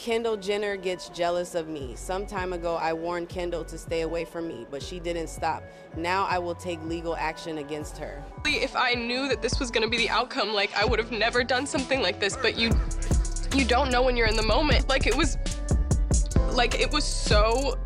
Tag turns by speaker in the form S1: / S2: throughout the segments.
S1: Kendall Jenner gets jealous of me. Some time ago, I warned Kendall to stay away from me, but she didn't stop. Now I will take legal action against her.
S2: If I knew that this was gonna be the outcome, like, I would have never done something like this, but you don't know when you're in the moment. Like, it was so,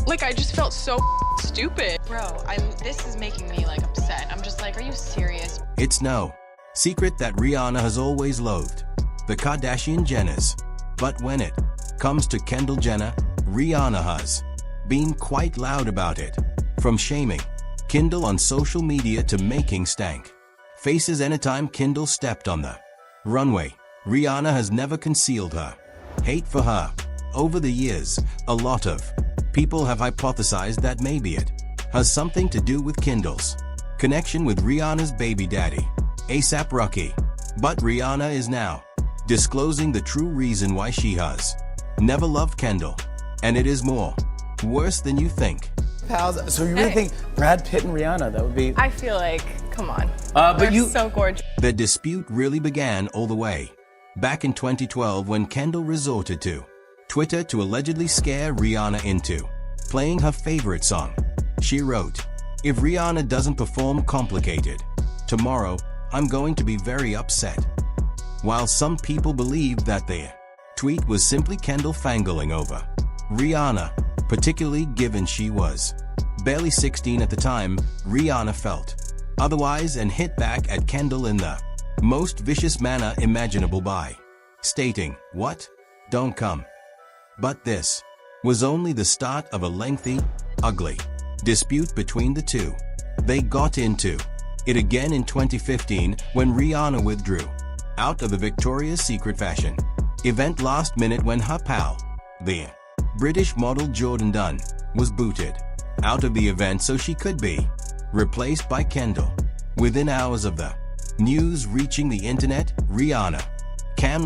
S2: like, I just felt so stupid.
S3: Bro, this is making me, like, upset. I'm just like, are you serious?
S4: It's no secret that Rihanna has always loathed the Kardashian Jenners. But when it comes to Kendall Jenner, Rihanna has been quite loud about it. From shaming Kendall on social media to making stank faces anytime Kendall stepped on the runway, Rihanna has never concealed her hate for her. Over the years, a lot of people have hypothesized that maybe it has something to do with Kendall's connection with Rihanna's baby daddy, A$AP Rocky. But Rihanna is now disclosing the true reason why she has never loved Kendall. And it is more worse than you think.
S5: Pals, so you really think Brad Pitt and Rihanna, that would be...
S3: I feel like, come on.
S5: But
S3: They're
S5: you...
S3: so gorgeous.
S4: The dispute really began all the way back in 2012 when Kendall resorted to Twitter to allegedly scare Rihanna into playing her favorite song. She wrote, "If Rihanna doesn't perform Complicated tomorrow, I'm going to be very upset." While some people believe that their tweet was simply Kendall fangirling over Rihanna, particularly given she was barely 16 at the time, Rihanna felt otherwise and hit back at Kendall in the most vicious manner imaginable by stating, "What? Don't come." But this was only the start of a lengthy, ugly dispute between the two. They got into it again in 2015 when Rihanna withdrew out of the Victoria's Secret fashion event last minute when her pal, the British model Jourdan Dunn, was booted out of the event so she could be replaced by Kendall. Within hours of the news reaching the internet, Rihanna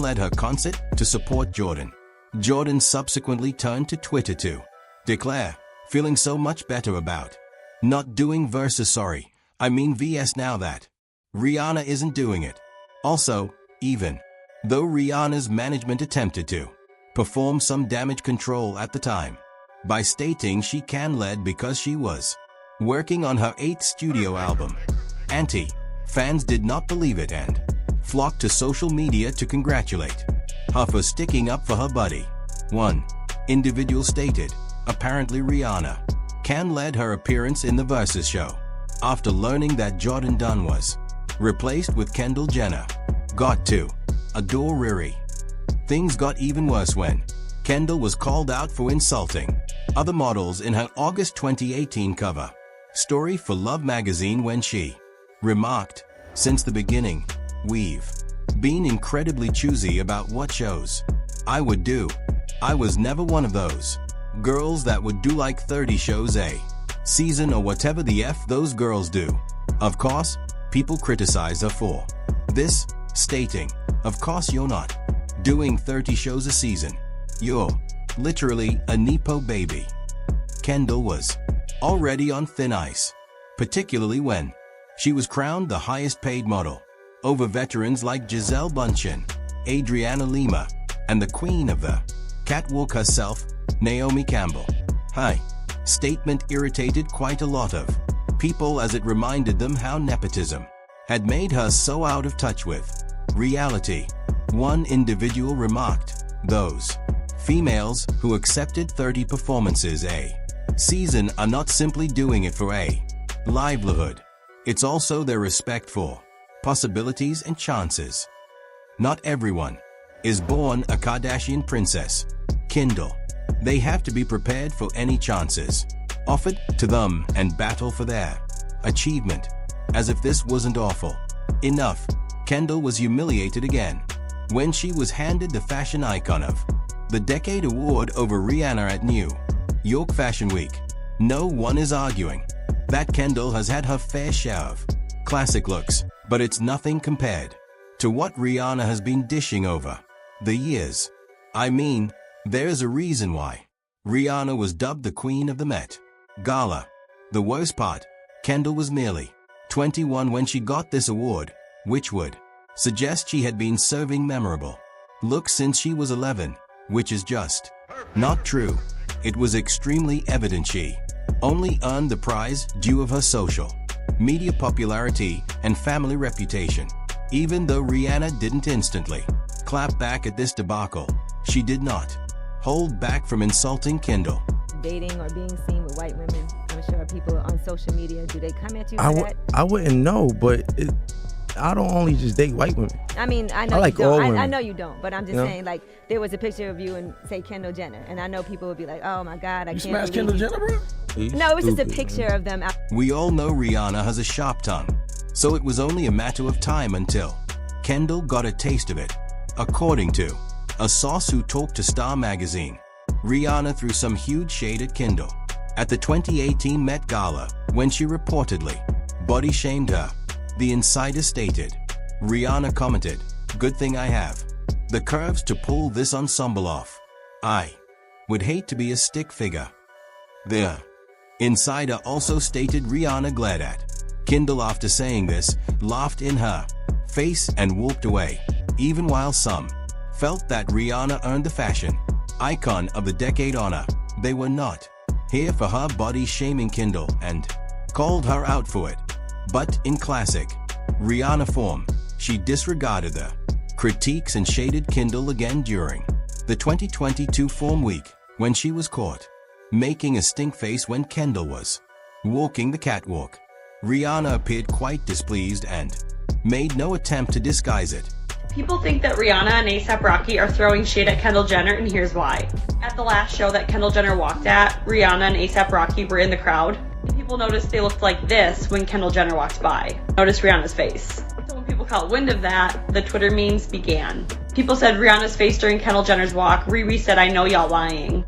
S4: led her concert to support Jourdan. Jourdan subsequently turned to Twitter to declare, feeling so much better about not doing versus sorry, I mean VS now that Rihanna isn't doing it. Also, even though Rihanna's management attempted to perform some damage control at the time by stating she led because she was working on her 8th studio album, fans did not believe it and flocked to social media to congratulate her for sticking up for her buddy. One individual stated, apparently Rihanna led her appearance in the Versus show after learning that Jourdan Dunn was replaced with Kendall Jenner. Got to adore Riri. Things got even worse when Kendall was called out for insulting other models in her August 2018 cover story for Love magazine when she remarked, "Since the beginning, we've been incredibly choosy about what shows I would do. I was never one of those girls that would do like 30 shows a season or whatever the F those girls do." Of course, people criticize her for this, stating, "Of course you're not doing 30 shows a season. You're literally a Nepo baby." Kendall was already on thin ice, particularly when she was crowned the highest paid model over veterans like Gisele Bündchen, Adriana Lima, and the queen of the catwalk herself, Naomi Campbell. Her statement irritated quite a lot of people as it reminded them how nepotism had made her so out of touch with reality. One individual remarked, "Those females who accepted 30 performances a season are not simply doing it for a livelihood. It's also their respect for possibilities and chances. Not everyone is born a Kardashian princess. Kendall. They have to be prepared for any chances offered to them and battle for their achievement." As if this wasn't awful enough, Kendall was humiliated again when she was handed the Fashion Icon of the Decade award over Rihanna at New York Fashion Week. No one is arguing that Kendall has had her fair share of classic looks, but it's nothing compared to what Rihanna has been dishing over the years. I mean, there's a reason why Rihanna was dubbed the Queen of the Met Gala. The worst part, Kendall was merely 21 when she got this award, which would suggest she had been serving memorable looks since she was 11. which is just not true. It was extremely evident she only earned the prize due of her social media popularity and family reputation. Even though Rihanna didn't instantly clap back at this debacle, she did not hold back from insulting Kendall.
S6: Dating or being seen with white women, I'm sure people on social media, do they come at you for that?
S7: I wouldn't know, but I don't only just date white women.
S6: I mean, I know
S7: I like
S6: you don't.
S7: all women.
S6: I know you don't, but I'm just
S7: You know?
S6: saying, like, there was a picture of you and, say, Kendall Jenner, and I know people would be like, oh my God, I
S5: You
S6: can't
S5: smashed
S6: believe
S5: Kendall Jenner, bro?
S6: No, it was just a picture of them out.
S4: We all know Rihanna has a sharp tongue, so it was only a matter of time until Kendall got a taste of it. According to a source who talked to Star magazine, Rihanna threw some huge shade at Kendall at the 2018 Met Gala when she reportedly body shamed her. The insider stated, Rihanna commented, "Good thing I have the curves to pull this ensemble off. I would hate to be a stick figure." The insider also stated Rihanna glared at Kendall after saying this, laughed in her face and walked away, even while some felt that Rihanna earned the fashion icon of the decade honor. They were not here for her body shaming Kendall and called her out for it. But in classic Rihanna form, she disregarded the critiques and shaded Kendall again during the 2022 Form Week when she was caught making a stink face when Kendall was walking the catwalk. Rihanna appeared quite displeased and made no attempt to disguise it.
S8: People think that Rihanna and A$AP Rocky are throwing shade at Kendall Jenner, and here's why. At the last show that Kendall Jenner walked at, Rihanna and A$AP Rocky were in the crowd. And people noticed they looked like this when Kendall Jenner walked by. Notice Rihanna's face. So when people caught wind of that, the Twitter memes began. People said Rihanna's face during Kendall Jenner's walk. Riri said, "I know y'all lying."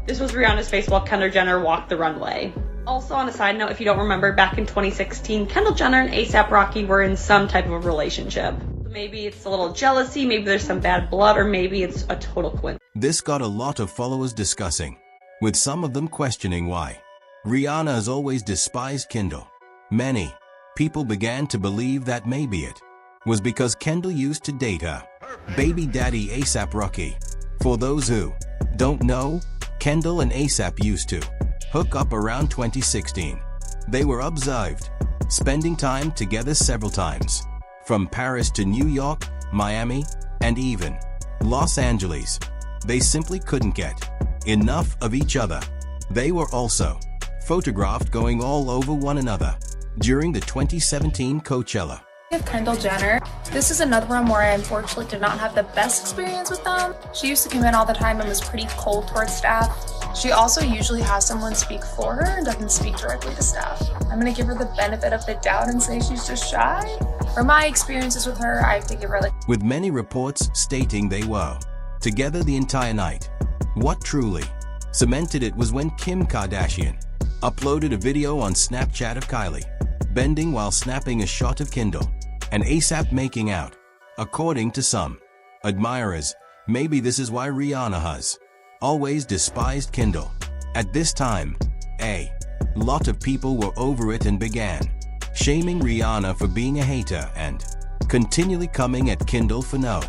S8: This was Rihanna's face while Kendall Jenner walked the runway. Also, on a side note, if you don't remember, back in 2016, Kendall Jenner and A$AP Rocky were in some type of a relationship. So maybe it's a little jealousy, maybe there's some bad blood, or maybe it's a total coincidence.
S4: This got a lot of followers discussing, with some of them questioning why Rihanna has always despised Kendall. Many people began to believe that maybe it was because Kendall used to date her baby daddy A$AP Rocky. For those who don't know, Kendall and A$AP used to hook up around 2016. They were observed spending time together several times, from Paris to New York, Miami, and even Los Angeles. They simply couldn't get enough of each other. They were also photographed going all over one another during the 2017 Coachella.
S9: Of Kendall Jenner. This is another one where I unfortunately did not have the best experience with them. She used to come in all the time and was pretty cold towards staff. She also usually has someone speak for her and doesn't speak directly to staff. I'm gonna give her the benefit of the doubt and say she's just shy. From my experiences with her, I have to give her
S4: with many reports stating they were together the entire night. What truly cemented it was when Kim Kardashian uploaded a video on Snapchat of Kylie bending while snapping a shot of Kendall and A$AP making out. According to some admirers, maybe this is why Rihanna has always despised Kendall. At this time, a lot of people were over it and began shaming Rihanna for being a hater and continually coming at Kendall for no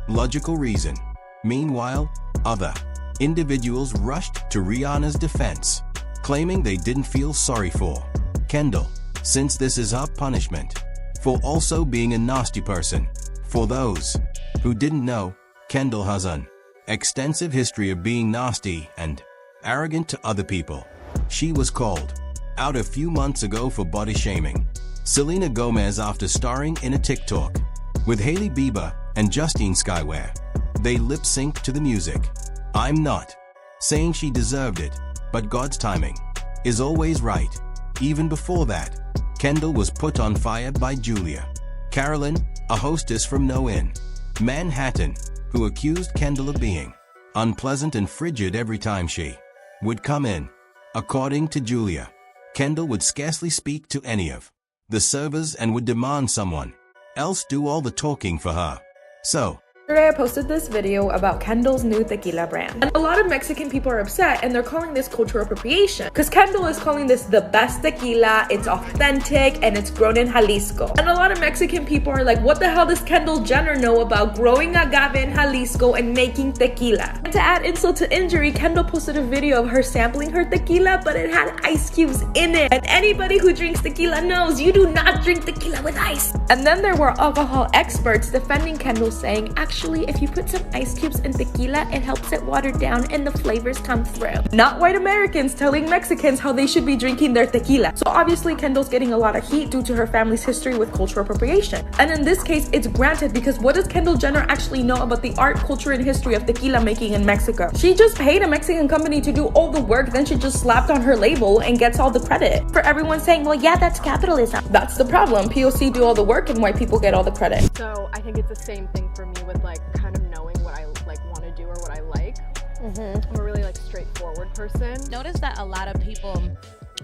S4: logical reason. Meanwhile, other individuals rushed to Rihanna's defense, claiming they didn't feel sorry for Kendall, since this is her punishment for also being a nasty person. For those who didn't know, Kendall has an extensive history of being nasty and arrogant to other people. She was called out a few months ago for body shaming Selena Gomez after starring in a TikTok with Hailey Bieber and Justine Skyware. They lip-synced to the music. I'm not saying she deserved it, but God's timing is always right. Even before that, Kendall was put on fire by Julia Carolyn, a hostess from No In Manhattan, who accused Kendall of being unpleasant and frigid every time she would come in. According to Julia, Kendall would scarcely speak to any of the servers and would demand someone else do all the talking for her. So,
S10: Yesterday I posted this video about Kendall's new tequila brand. And a lot of Mexican people are upset and they're calling this cultural appropriation. Because Kendall is calling this the best tequila, it's authentic, and it's grown in Jalisco. And a lot of Mexican people are like, what the hell does Kendall Jenner know about growing agave in Jalisco and making tequila? And to add insult to injury, Kendall posted a video of her sampling her tequila, but it had ice cubes in it. And anybody who drinks tequila knows you do not drink tequila with ice. And then there were alcohol experts defending Kendall, saying, actually, if you put some ice cubes in tequila, it helps it water down and the flavors come through. Not white Americans telling Mexicans how they should be drinking their tequila. So obviously Kendall's getting a lot of heat due to her family's history with cultural appropriation. And in this case, it's granted, because what does Kendall Jenner actually know about the art, culture, and history of tequila making in Mexico? She just paid a Mexican company to do all the work, then she just slapped on her label and gets all the credit. For everyone saying, well, yeah, that's capitalism. That's the problem. POC do all the work and white people get all the credit.
S2: So I think it's the same thing for me with like kind of knowing what I like want to do or what I like. I'm a really like straightforward person.
S11: Notice that a lot of people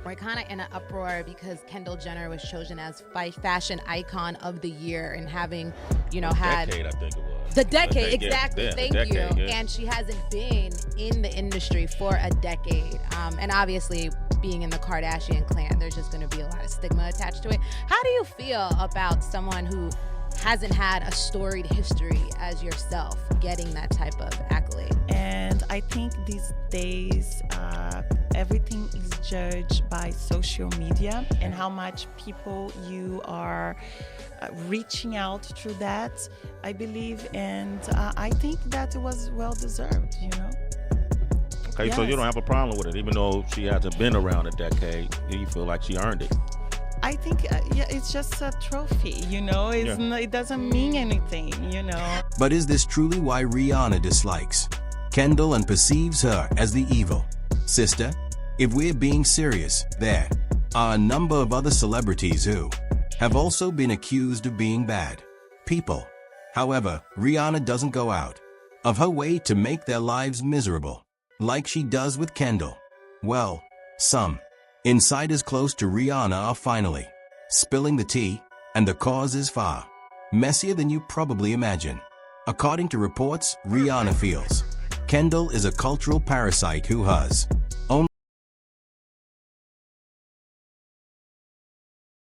S11: were kind of in an uproar because Kendall Jenner was chosen as fashion icon of the year and having, you know, had
S12: decade, I think it was.
S11: The decade, exactly.
S12: Yeah,
S11: Thank
S12: decade,
S11: you.
S12: yeah.
S11: And she hasn't been in the industry for a decade. And obviously, being in the Kardashian clan, there's just going to be a lot of stigma attached to it. How do you feel about someone who hasn't had a storied history as yourself getting that type of accolade?
S13: And I think these days everything is judged by social media and how much people you are reaching out through that, I believe, and I think that it was well deserved, you know.
S12: Okay,
S13: Yes.
S12: so you don't have a problem with it, even though she hasn't been around a decade, you feel like she earned it.
S13: I think yeah, it's just a trophy, you know. It doesn't mean anything, you know.
S4: But is this truly why Rihanna dislikes Kendall and perceives her as the evil sister? If we're being serious, there are a number of other celebrities who have also been accused of being bad people. However, Rihanna doesn't go out of her way to make their lives miserable, like she does with Kendall. Well, some insiders close to Rihanna are finally spilling the tea, and the cause is far messier than you probably imagine. According to reports, Rihanna feels Kendall is a cultural parasite who has